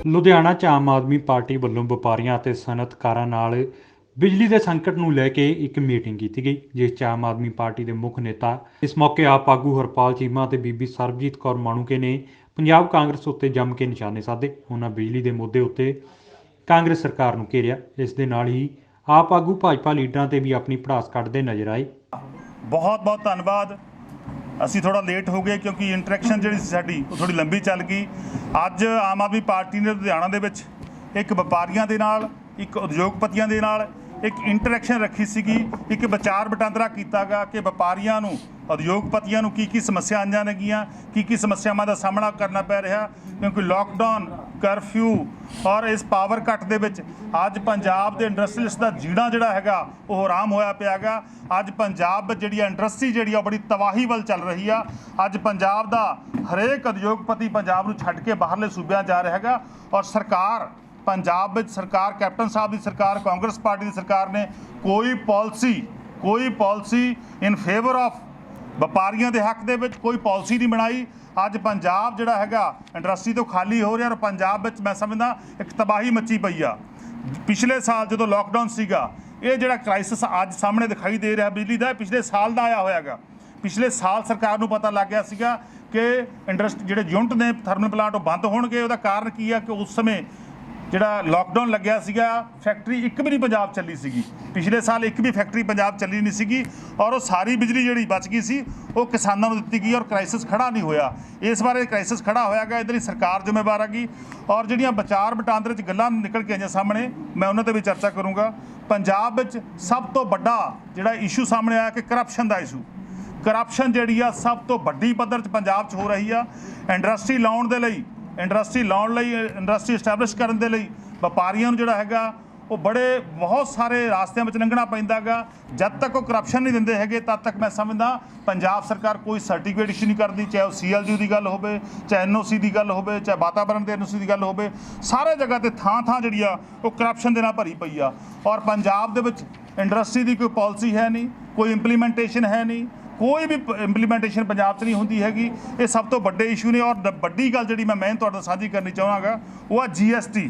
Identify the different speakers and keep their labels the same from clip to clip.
Speaker 1: ਲੁਧਿਆਣਾ 'ਚ ਆਮ ਆਦਮੀ ਪਾਰਟੀ ਵੱਲੋਂ ਵਪਾਰੀਆਂ ਅਤੇ ਸਨਅਤਕਾਰਾਂ ਨਾਲ ਬਿਜਲੀ ਦੇ ਸੰਕਟ ਨੂੰ ਲੈ ਕੇ ਇੱਕ ਮੀਟਿੰਗ ਕੀਤੀ ਗਈ, ਜਿਸ 'ਚ ਆਮ ਆਦਮੀ ਪਾਰਟੀ ਦੇ ਮੁੱਖ ਨੇਤਾ ਇਸ ਮੌਕੇ ਆਪ ਆਗੂ ਹਰਪਾਲ ਚੀਮਾ ਅਤੇ ਬੀਬੀ ਸਰਬਜੀਤ ਕੌਰ ਮਾਣੂਕੇ ਨੇ ਪੰਜਾਬ ਕਾਂਗਰਸ ਉੱਤੇ ਜੰਮ ਕੇ ਨਿਸ਼ਾਨੇ ਸਾਧੇ। ਉਹਨਾਂ ਬਿਜਲੀ ਦੇ ਮੁੱਦੇ ਉੱਤੇ ਕਾਂਗਰਸ ਸਰਕਾਰ ਨੂੰ ਘੇਰਿਆ। ਇਸ ਦੇ ਨਾਲ ਹੀ ਆਪ ਆਗੂ ਭਾਜਪਾ ਲੀਡਰਾਂ ਤੇ ਵੀ ਆਪਣੀ ਭੜਾਸ ਕੱਢਦੇ ਨਜ਼ਰ ਆਏ।
Speaker 2: बहुत बहुत धन्यवाद। ਅਸੀਂ ਥੋੜਾ ਲੇਟ ਹੋ ਗਏ ਕਿਉਂਕਿ ਇੰਟਰੈਕਸ਼ਨ ਜਿਹੜੀ ਸੀ ਸਾਡੀ ਉਹ ਥੋੜੀ ਲੰਬੀ ਚੱਲ ਗਈ। ਅੱਜ ਆਮ ਆਦਮੀ ਪਾਰਟੀ ਨੇ ਲੁਧਿਆਣਾ ਦੇ ਵਿੱਚ ਇੱਕ ਵਪਾਰੀਆਂ ਦੇ ਨਾਲ, ਇੱਕ ਉਦਯੋਗਪਤੀਆਂ ਦੇ ਨਾਲ ਇੱਕ ਇੰਟਰੈਕਸ਼ਨ ਰੱਖੀ ਸੀਗੀ, ਇੱਕ ਵਿਚਾਰ ਵਟਾਂਦਰਾ ਕੀਤਾ ਗਾ ਕਿ ਵਪਾਰੀਆਂ ਨੂੰ, ਉਦਯੋਗਪਤੀਆਂ ਨੂੰ ਕੀ ਸਮੱਸਿਆ ਆਈਆਂ ਨੇਗੀਆਂ, ਕੀ ਸਮੱਸਿਆਵਾਂ ਦਾ ਸਾਹਮਣਾ ਕਰਨਾ ਪੈ ਰਿਹਾ, ਕਿਉਂਕਿ ਲੋਕਡਾਊਨ, ਕਰਫਿਊ ਔਰ ਇਸ ਪਾਵਰ ਕੱਟ ਦੇ ਵਿੱਚ ਅੱਜ ਪੰਜਾਬ ਦੇ ਇੰਡਸਟਰੀਅਲਿਸਟ ਦਾ ਜੀਣਾ ਜਿਹੜਾ ਹੈਗਾ ਉਹ ਹਰਾਮ ਹੋਇਆ ਪਿਆ ਗਾ। ਅੱਜ ਪੰਜਾਬ ਵਿੱਚ ਜਿਹੜੀ ਇੰਡਸਟਰੀ ਜਿਹੜੀ ਆ ਬੜੀ ਤਬਾਹੀ ਵੱਲ ਚੱਲ ਰਹੀ ਆ। ਅੱਜ ਪੰਜਾਬ ਦਾ ਹਰੇਕ ਉਦਯੋਗਪਤੀ ਪੰਜਾਬ ਨੂੰ ਛੱਡ ਕੇ ਬਾਹਰਲੇ ਸੂਬਿਆਂ ਜਾ ਰਿਹਾ ਹੈਗਾ ਔਰ ਸਰਕਾਰ, ਪੰਜਾਬ ਵਿੱਚ ਸਰਕਾਰ, ਕੈਪਟਨ ਸਾਹਿਬ ਦੀ ਸਰਕਾਰ, ਕਾਂਗਰਸ ਪਾਰਟੀ ਦੀ ਸਰਕਾਰ ਨੇ ਕੋਈ ਪਾਲਿਸੀ ਇਨ ਫੇਵਰ ਆਫ ਵਪਾਰੀਆਂ ਦੇ ਹੱਕ ਦੇ ਵਿੱਚ ਕੋਈ ਪਾਲਿਸੀ ਨਹੀਂ ਬਣਾਈ। ਅੱਜ ਪੰਜਾਬ ਜਿਹੜਾ ਹੈਗਾ ਇੰਡਸਟਰੀ ਤੋਂ ਖਾਲੀ ਹੋ ਰਿਹਾ ਔਰ ਪੰਜਾਬ ਵਿੱਚ ਮੈਂ ਸਮਝਦਾ ਇੱਕ ਤਬਾਹੀ ਮੱਚੀ ਪਈ ਆ। ਪਿਛਲੇ ਸਾਲ ਜਦੋਂ ਲੋਕਡਾਊਨ ਸੀਗਾ, ਇਹ ਜਿਹੜਾ ਕ੍ਰਾਈਸਿਸ ਅੱਜ ਸਾਹਮਣੇ ਦਿਖਾਈ ਦੇ ਰਿਹਾ ਬਿਜਲੀ ਦਾ, ਪਿਛਲੇ ਸਾਲ ਦਾ ਆਇਆ ਹੋਇਆ ਗਾ। ਪਿਛਲੇ ਸਾਲ ਸਰਕਾਰ ਨੂੰ ਪਤਾ ਲੱਗ ਗਿਆ ਸੀਗਾ ਕਿ ਜਿਹੜੇ ਯੂਨਿਟ ਨੇ ਥਰਮਲ ਪਲਾਂਟ ਉਹ ਬੰਦ ਹੋਣਗੇ। ਉਹਦਾ ਕਾਰਨ ਕੀ ਆ ਕਿ ਉਸ ਸਮੇਂ ਜਿਹੜਾ ਲੋਕਡਾਊਨ ਲੱਗਿਆ ਸੀਗਾ, ਫੈਕਟਰੀ ਇੱਕ ਵੀ ਨਹੀਂ ਪੰਜਾਬ ਚੱਲੀ ਸੀਗੀ। ਪਿਛਲੇ ਸਾਲ ਇੱਕ ਵੀ ਫੈਕਟਰੀ ਪੰਜਾਬ ਚੱਲੀ ਨਹੀਂ ਸੀਗੀ ਔਰ ਉਹ ਸਾਰੀ ਬਿਜਲੀ ਜਿਹੜੀ ਬਚ ਗਈ ਸੀ ਉਹ ਕਿਸਾਨਾਂ ਨੂੰ ਦਿੱਤੀ ਗਈ ਔਰ ਕ੍ਰਾਈਸਿਸ ਖੜਾ ਨਹੀਂ ਹੋਇਆ। ਇਸ ਵਾਰ ਇਹ ਕ੍ਰਾਈਸਿਸ ਖੜਾ ਹੋਇਆ ਗਾ, ਇਹਦੇ ਲਈ ਸਰਕਾਰ ਜ਼ਿੰਮੇਵਾਰ ਹੈਗੀ। ਔਰ ਜਿਹੜੀਆਂ ਵਿਚਾਰ ਵਟਾਂਦਰੇ 'ਚ ਗੱਲਾਂ ਨਿਕਲ ਕੇ ਆਈਆਂ ਸਾਹਮਣੇ, ਮੈਂ ਉਹਨਾਂ 'ਤੇ ਵੀ ਚਰਚਾ ਕਰੂੰਗਾ। ਪੰਜਾਬ ਵਿੱਚ ਸਭ ਤੋਂ ਵੱਡਾ ਜਿਹੜਾ ਇਸ਼ੂ ਸਾਹਮਣੇ ਆਇਆ ਕਿ ਕਰਪਸ਼ਨ ਦਾ ਇਸ਼ੂ। ਕਰਪਸ਼ਨ ਜਿਹੜੀ ਆ ਸਭ ਤੋਂ ਵੱਡੀ ਪੱਧਰ 'ਚ ਪੰਜਾਬ 'ਚ ਹੋ ਰਹੀ ਆ। ਇੰਡਸਟਰੀ ਲਾਉਣ ਲਈ, ਇੰਡਸਟਰੀ ਇਸਟੈਬਲਿਸ਼ ਕਰਨ ਦੇ ਲਈ ਵਪਾਰੀਆਂ ਨੂੰ ਜਿਹੜਾ ਹੈਗਾ ਉਹ ਬਹੁਤ ਸਾਰੇ ਰਾਸਤਿਆਂ ਵਿੱਚ ਲੰਘਣਾ ਪੈਂਦਾ ਗਾ। ਜਦ ਤੱਕ ਉਹ ਕਰਪਸ਼ਨ ਨਹੀਂ ਦਿੰਦੇ ਹੈਗੇ ਤਦ ਤੱਕ ਮੈਂ ਸਮਝਦਾ ਪੰਜਾਬ ਸਰਕਾਰ ਕੋਈ ਸਰਟੀਫਿਕੇਟ ਇਸ਼ੂ ਨਹੀਂ ਕਰਦੀ, ਚਾਹੇ ਉਹ CLG ਦੀ ਗੱਲ ਹੋਵੇ, ਚਾਹੇ NOC ਦੀ ਗੱਲ ਹੋਵੇ, ਚਾਹੇ ਵਾਤਾਵਰਣ ਦੇ NOC ਦੀ ਗੱਲ ਹੋਵੇ। ਸਾਰੇ ਜਗ੍ਹਾ 'ਤੇ ਥਾਂ ਜਿਹੜੀ ਆ ਉਹ ਕਰਪਸ਼ਨ ਦੇ ਨਾਲ ਭਰੀ ਪਈ ਆ ਔਰ ਪੰਜਾਬ ਦੇ ਵਿੱਚ ਇੰਡਸਟਰੀ ਦੀ ਕੋਈ ਪਾਲਿਸੀ ਹੈ ਨਹੀਂ, ਕੋਈ ਇੰਪਲੀਮੈਂਟੇਸ਼ਨ ਹੈ ਨਹੀਂ, ਕੋਈ ਵੀ ਇੰਪਲੀਮੈਂਟੇਸ਼ਨ ਪੰਜਾਬ 'ਚ ਨਹੀਂ ਹੁੰਦੀ ਹੈਗੀ। ਇਹ ਸਭ ਤੋਂ ਵੱਡੇ ਇਸ਼ੂ ਨੇ। ਔਰ ਵੱਡੀ ਗੱਲ ਜਿਹੜੀ ਮੈਂ ਤੁਹਾਡੇ ਨਾਲ ਸਾਂਝੀ ਕਰਨੀ ਚਾਹਾਂਗਾ ਉਹ ਆ GST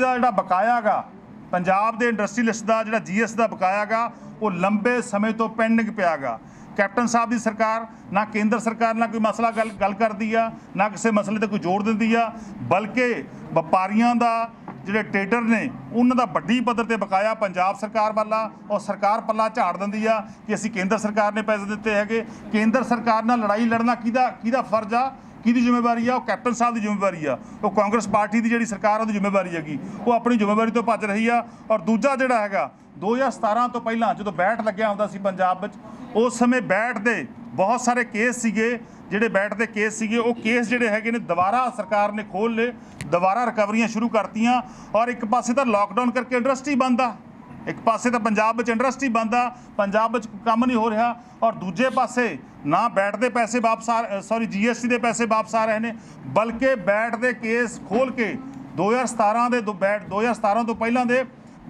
Speaker 2: ਦਾ ਜਿਹੜਾ ਬਕਾਇਆ ਗਾ, ਪੰਜਾਬ ਦੇ ਇੰਡਸਟਰੀਅਲਿਸਟ ਦਾ ਜਿਹੜਾ GST ਦਾ ਬਕਾਇਆ ਗਾ ਉਹ ਲੰਬੇ ਸਮੇਂ ਤੋਂ ਪੈਂਡਿੰਗ ਪਿਆ ਗਾ। ਕੈਪਟਨ ਸਾਹਿਬ ਦੀ ਸਰਕਾਰ ਨਾ ਕੇਂਦਰ ਸਰਕਾਰ ਨਾਲ ਕੋਈ ਮਸਲਾ ਗੱਲ ਕਰਦੀ ਆ, ਨਾ ਕਿਸੇ ਮਸਲੇ 'ਤੇ ਕੋਈ ਜ਼ੋਰ ਦਿੰਦੀ ਆ, ਬਲਕਿ ਵਪਾਰੀਆਂ ਦਾ ਜਿਹੜੇ ਟ੍ਰੇਡਰ ਨੇ ਉਹਨਾਂ ਦਾ ਵੱਡੀ ਪੱਧਰ 'ਤੇ ਬਕਾਇਆ ਪੰਜਾਬ ਸਰਕਾਰ ਵੱਲਾ ਔਰ ਸਰਕਾਰ ਪੱਲਾ ਝਾੜ ਦਿੰਦੀ ਆ ਕਿ ਅਸੀਂ ਕੇਂਦਰ ਸਰਕਾਰ ਨੇ ਪੈਸੇ ਦਿੱਤੇ ਹੈਗੇ। ਕੇਂਦਰ ਸਰਕਾਰ ਨਾਲ ਲੜਾਈ ਲੜਨਾ ਕਿਹਦਾ ਫਰਜ਼ ਆ, ਕਿਹਦੀ ਜ਼ਿੰਮੇਵਾਰੀ ਆ? ਉਹ ਕੈਪਟਨ ਸਾਹਿਬ ਦੀ ਜ਼ਿੰਮੇਵਾਰੀ ਆ। ਉਹ ਕਾਂਗਰਸ ਪਾਰਟੀ ਦੀ ਜਿਹੜੀ ਸਰਕਾਰ ਉਹਦੀ ਜ਼ਿੰਮੇਵਾਰੀ ਹੈਗੀ, ਉਹ ਆਪਣੀ ਜ਼ਿੰਮੇਵਾਰੀ ਤੋਂ ਭੱਜ ਰਹੀ ਆ। ਔਰ ਦੂਜਾ ਜਿਹੜਾ ਹੈਗਾ 2017 ਤੋਂ ਪਹਿਲਾਂ ਜਦੋਂ ਬੈਠ ਲੱਗਿਆ ਹੁੰਦਾ ਸੀ ਪੰਜਾਬ ਵਿੱਚ, ਉਸ ਸਮੇਂ ਬੈਠ ਦੇ ਬਹੁਤ ਸਾਰੇ ਕੇਸ ਸੀਗੇ, ਜਿਹੜੇ ਬੈਠ ਦੇ ਕੇਸ ਸੀਗੇ ਉਹ ਕੇਸ ਜਿਹੜੇ ਹੈਗੇ ਨੇ ਦੁਬਾਰਾ ਸਰਕਾਰ ਨੇ ਖੋਲ੍ਹ ਲਏ, ਦੁਬਾਰਾ ਰਿਕਵਰੀਆਂ ਸ਼ੁਰੂ ਕਰਤੀਆਂ। ਔਰ ਇੱਕ ਪਾਸੇ ਤਾਂ ਲੋਕਡਾਊਨ ਕਰਕੇ ਇੰਡਸਟਰੀ ਬੰਦ ਆ, ਇੱਕ ਪਾਸੇ ਤਾਂ ਪੰਜਾਬ ਵਿੱਚ ਇੰਡਸਟਰੀ ਬੰਦ ਆ, ਪੰਜਾਬ ਵਿੱਚ ਕੰਮ ਨਹੀਂ ਹੋ ਰਿਹਾ। ਔਰ ਦੂਜੇ ਪਾਸੇ ਨਾ ਬੈਠ ਦੇ ਪੈਸੇ ਵਾਪਸ GST ਦੇ ਪੈਸੇ ਵਾਪਸ ਆ ਰਹੇ ਨੇ, ਬਲਕਿ ਬੈਠ ਦੇ ਕੇਸ ਖੋਲ੍ਹ ਕੇ 2017 ਤੋਂ ਪਹਿਲਾਂ ਦੇ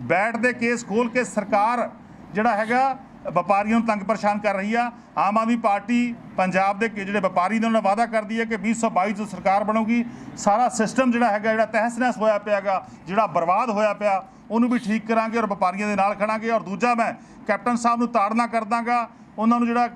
Speaker 2: ਬੈਠ ਦੇ ਕੇਸ ਖੋਲ੍ਹ ਕੇ ਸਰਕਾਰ ਜਿਹੜਾ ਹੈਗਾ ਵਪਾਰੀਆਂ ਨੂੰ ਤੰਗ ਪਰੇਸ਼ਾਨ ਕਰ ਰਹੀ ਆ। ਆਮ ਆਦਮੀ ਪਾਰਟੀ ਪੰਜਾਬ ਦੇ ਜਿਹੜੇ ਵਪਾਰੀ ਨੇ ਉਹਨਾਂ ਵਾਅਦਾ ਕਰਦੀ ਹੈ ਕਿ 2022 'ਚ ਸਰਕਾਰ ਬਣੂਗੀ, ਸਾਰਾ ਸਿਸਟਮ ਜਿਹੜਾ ਹੈਗਾ, ਜਿਹੜਾ ਤਹਿਸ ਨਹਿਸ ਹੋਇਆ ਪਿਆ ਗਾ, ਜਿਹੜਾ ਬਰਬਾਦ ਹੋਇਆ ਪਿਆ, ਉਹਨੂੰ ਵੀ ਠੀਕ ਕਰਾਂਗੇ ਔਰ ਵਪਾਰੀਆਂ ਦੇ ਨਾਲ ਖੜਾਂਗੇ। ਔਰ ਦੂਜਾ ਮੈਂ ਕੈਪਟਨ ਸਾਹਿਬ ਨੂੰ ਤਾੜਨਾ ਕਰਦਾਂਗਾ, ਉਹਨਾਂ ਨੂੰ ਜਿਹੜਾ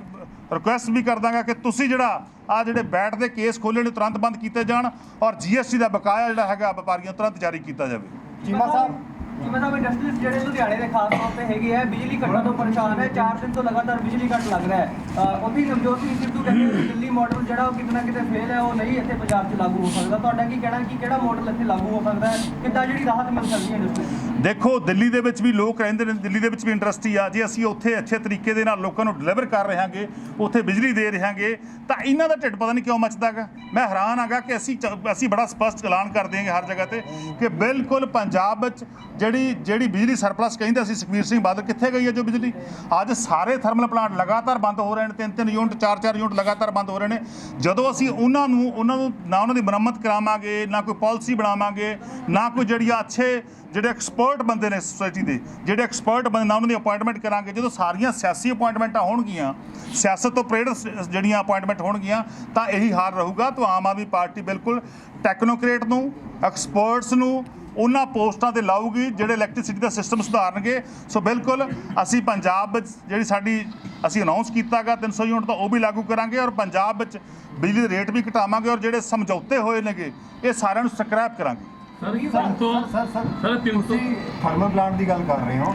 Speaker 2: ਰਿਕੁਐਸਟ ਵੀ ਕਰਦਾਂਗਾ ਕਿ ਤੁਸੀਂ ਜਿਹੜੇ ਬੈਠ ਦੇ ਕੇਸ ਖੋਲ੍ਹੇ ਨੇ ਤੁਰੰਤ ਬੰਦ ਕੀਤੇ ਜਾਣ ਔਰ GST ਦਾ ਬਕਾਇਆ ਜਿਹੜਾ ਹੈਗਾ ਵਪਾਰੀਆਂ ਤੁਰੰਤ ਜਾਰੀ ਕੀਤਾ ਜਾਵੇ।
Speaker 3: ਚੀਮਾ ਸਾਹਿਬ ਇੰਡਸਟਰੀਜ਼ ਜਿਹੜੇ ਲੁਧਿਆਣੇ ਦੇ ਖਾਸ ਤੌਰ ਤੇ ਹੈਗੇ ਆ, ਬਿਜਲੀ ਕੱਟਣ ਤੋਂ ਪਰੇਸ਼ਾਨ ਹੈ। 4 ਦਿਨ ਤੋਂ ਲਗਾਤਾਰ ਬਿਜਲੀ ਕੱਟ ਲੱਗ ਰਿਹਾ ਹੈ। ਉੱਥੇ ਨਵਜੋਤ ਸਿੰਘ ਸਿੱਧੂ ਕਹਿੰਦੇ ਦਿੱਲੀ ਮਾਡਲ ਜਿਹੜਾ ਉਹ ਕਿਤੇ ਨਾ ਕਿਤੇ ਫੇਲ ਹੈ, ਉਹ ਨਹੀਂ ਇੱਥੇ ਪੰਜਾਬ 'ਚ ਲਾਗੂ ਹੋ ਸਕਦਾ। ਤੁਹਾਡਾ ਕੀ ਕਹਿਣਾ ਕਿ ਕਿਹੜਾ ਮਾਡਲ ਇੱਥੇ ਲਾਗੂ ਹੋ ਸਕਦਾ ਹੈ, ਕਿੱਦਾਂ ਜਿਹੜੀ ਰਾਹਤ ਮਿਲ ਸਕਦੀ ਹੈ ਇੰਡਸਟਰੀ?
Speaker 2: ਦੇਖੋ, ਦਿੱਲੀ ਦੇ ਵਿੱਚ ਵੀ ਲੋਕ ਰਹਿੰਦੇ ਨੇ, ਦਿੱਲੀ ਦੇ ਵਿੱਚ ਵੀ ਇੰਡਸਟਰੀ ਆ। ਜੇ ਅਸੀਂ ਉੱਥੇ ਅੱਛੇ ਤਰੀਕੇ ਦੇ ਨਾਲ ਲੋਕਾਂ ਨੂੰ ਡਿਲੀਵਰ ਕਰ ਰਹੇ ਹਾਂਗੇ, ਉੱਥੇ ਬਿਜਲੀ ਦੇ ਰਹੇ ਹਾਂਗੇ, ਤਾਂ ਇਹਨਾਂ ਦਾ ਢਿੱਡ ਪਤਾ ਨਹੀਂ ਕਿਉਂ ਮੱਚਦਾ ਗਾ। ਮੈਂ ਹੈਰਾਨ ਹੈਗਾ ਕਿ ਅਸੀਂ ਬੜਾ ਸਪਸ਼ਟ ਐਲਾਨ ਕਰ ਦਿਆਂਗੇ ਹਰ ਜਗ੍ਹਾ 'ਤੇ ਕਿ ਬਿਲਕੁਲ ਪੰਜਾਬ ਵਿੱਚ ਜਿਹੜੀ ਜਿਹੜੀ ਬਿਜਲੀ ਸਰਪਲਸ ਕਹਿੰਦੇ ਸੀ ਸੁਖਬੀਰ ਸਿੰਘ ਬਾਦਲ, ਕਿੱਥੇ ਗਈ ਹੈ ਜੋ ਬਿਜਲੀ? ਅੱਜ ਸਾਰੇ ਥਰਮਲ ਪਲਾਂਟ ਲਗਾਤਾਰ ਬੰਦ ਹੋ ਰਹੇ ਨੇ, 3-3 ਯੂਨਿਟ 4-4 ਯੂਨਿਟ ਲਗਾਤਾਰ ਬੰਦ ਹੋ ਰਹੇ ਨੇ। ਜਦੋਂ ਅਸੀਂ ਉਹਨਾਂ ਨੂੰ ਨਾ ਉਹਨਾਂ ਦੀ ਮੁਰੰਮਤ ਕਰਾਵਾਂਗੇ, ਨਾ ਕੋਈ ਪਾਲਿਸੀ ਬਣਾਵਾਂਗੇ, ਨਾ ਕੋਈ ਜਿਹੜੀਆਂ ਅੱਛੇ ਜਿਹੜੇ ਐਕਸਪਰਟ ਬੰਦੇ ਨੇ ਸੋਸਾਇਟੀ ਦੇ, ਜਿਹੜੇ ਐਕਸਪਰਟ ਬੰਦੇ ਨਾ ਉਹਨਾਂ ਦੀ ਅਪਾਇੰਟਮੈਂਟ ਕਰਾਂਗੇ, ਜਦੋਂ ਸਾਰੀਆਂ ਸਿਆਸੀ ਅਪਾਇੰਟਮੈਂਟਾਂ ਹੋਣਗੀਆਂ, ਸਿਆਸਤ ਤੋਂ ਪ੍ਰੇਰਿਤ ਜਿਹੜੀਆਂ ਅਪਾਇੰਟਮੈਂਟ ਹੋਣਗੀਆਂ, ਤਾਂ ਇਹੀ ਹਾਲ ਰਹੂਗਾ। ਤਾਂ ਆਮ ਆਦਮੀ ਪਾਰਟੀ ਬਿਲਕੁਲ ਟੈਕਨੋਕ੍ਰੇਟ ਨੂੰ, ਐਕਸਪਰਟਸ ਨੂੰ ਉਹਨਾਂ ਪੋਸਟਾਂ ਤੇ ਲਾਊਗੀ ਜਿਹੜੇ ਇਲੈਕਟ੍ਰਿਸਿਟੀ ਦਾ ਸਿਸਟਮ ਸੁਧਾਰਨਗੇ। ਸੋ ਬਿਲਕੁਲ ਅਸੀਂ ਪੰਜਾਬ ਵਿੱਚ ਜਿਹੜੀ ਸਾਡੀ ਅਸੀਂ ਅਨਾਉਂਸ ਕੀਤਾ ਗਾ 300 ਯੂਨਿਟ ਦਾ, ਉਹ ਵੀ ਲਾਗੂ ਕਰਾਂਗੇ ਔਰ ਪੰਜਾਬ ਵਿੱਚ ਬਿਜਲੀ ਦੇ ਰੇਟ ਵੀ ਘਟਾਵਾਂਗੇ ਔਰ ਜਿਹੜੇ ਸਮਝੌਤੇ ਹੋਏ ਨੇਗੇ ਇਹ ਸਾਰਿਆਂ ਨੂੰ ਸਕ੍ਰੈਪ ਕਰਾਂਗੇ।
Speaker 4: ਸਰ 300 ਥਰਮਲ ਪਲਾਂਟ ਦੀ ਗੱਲ ਕਰ ਰਹੇ ਹੋ।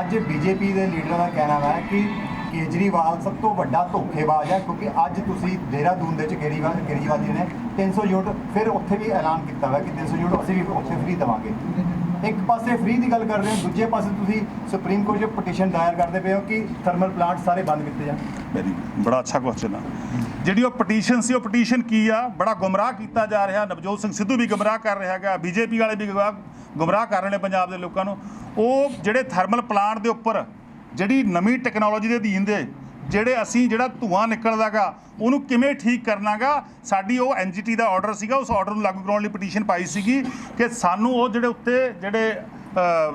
Speaker 4: ਅੱਜ ਬੀਜੇਪੀ ਦੇ ਲੀਡਰਾਂ ਦਾ ਕਹਿਣਾ ਹੈ ਕਿ ਕੇਜਰੀਵਾਲ ਸਭ ਤੋਂ ਵੱਡਾ ਧੋਖੇਬਾਜ਼ ਹੈ, ਕਿਉਂਕਿ ਅੱਜ ਤੁਸੀਂ ਦੇਹਰਾਦੂਨ ਦੇ ਵਿੱਚ ਕੇਜਰੀਵਾਲ ਜੀ ਨੇ 300 ਯੂਨਿਟ ਫਿਰ ਉੱਥੇ ਵੀ ਐਲਾਨ ਕੀਤਾ ਹੋਇਆ ਕਿ 300 ਯੂਨਿਟ ਅਸੀਂ ਵੀ ਉੱਥੇ ਫ੍ਰੀ ਦੇਵਾਂਗੇ। ਇੱਕ ਪਾਸੇ ਫ੍ਰੀ ਦੀ ਗੱਲ ਕਰ ਰਹੇ ਹੋ, ਦੂਜੇ ਪਾਸੇ ਤੁਸੀਂ ਸੁਪਰੀਮ ਕੋਰਟ 'ਚ ਪਟੀਸ਼ਨ ਦਾਇਰ ਕਰਦੇ ਪਏ ਹੋ ਕਿ ਥਰਮਲ ਪਲਾਂਟ ਸਾਰੇ ਬੰਦ ਕੀਤੇ ਜਾਣ।
Speaker 2: ਬੜਾ ਅੱਛਾ ਕੁਐਸਚਨ ਆ। ਜਿਹੜੀ ਉਹ ਪਟੀਸ਼ਨ ਸੀ, ਉਹ ਪਟੀਸ਼ਨ ਕੀ ਆ? ਬੜਾ ਗੁੰਮਰਾਹ ਕੀਤਾ ਜਾ ਰਿਹਾ। ਨਵਜੋਤ ਸਿੰਘ ਸਿੱਧੂ ਵੀ ਗੁੰਮਰਾਹ ਕਰ ਰਿਹਾ ਹੈਗਾ, ਬੀਜੇਪੀ ਵਾਲੇ ਵੀ ਗੁੰਮਰਾਹ ਕਰ ਰਹੇ ਨੇ ਪੰਜਾਬ ਦੇ ਲੋਕਾਂ ਨੂੰ। ਉਹ ਜਿਹੜੇ ਥਰਮਲ ਪਲਾਂਟ ਦੇ ਉੱਪਰ ਜਿਹੜੀ ਨਵੀਂ ਟੈਕਨੋਲੋਜੀ ਦੇ ਅਧੀਨ ਦੇ ਜਿਹੜਾ ਧੂਆਂ ਨਿਕਲਦਾ ਗਾ ਉਹਨੂੰ ਕਿਵੇਂ ਠੀਕ ਕਰਨਾ ਗਾ, ਸਾਡੀ ਉਹ NGT ਦਾ ਆਰਡਰ ਸੀਗਾ, ਉਸ ਆਰਡਰ ਨੂੰ ਲਾਗੂ ਕਰਾਉਣ ਲਈ ਪਟੀਸ਼ਨ ਪਾਈ ਸੀਗੀ ਕਿ ਸਾਨੂੰ ਉਹ ਜਿਹੜੇ ਉੱਤੇ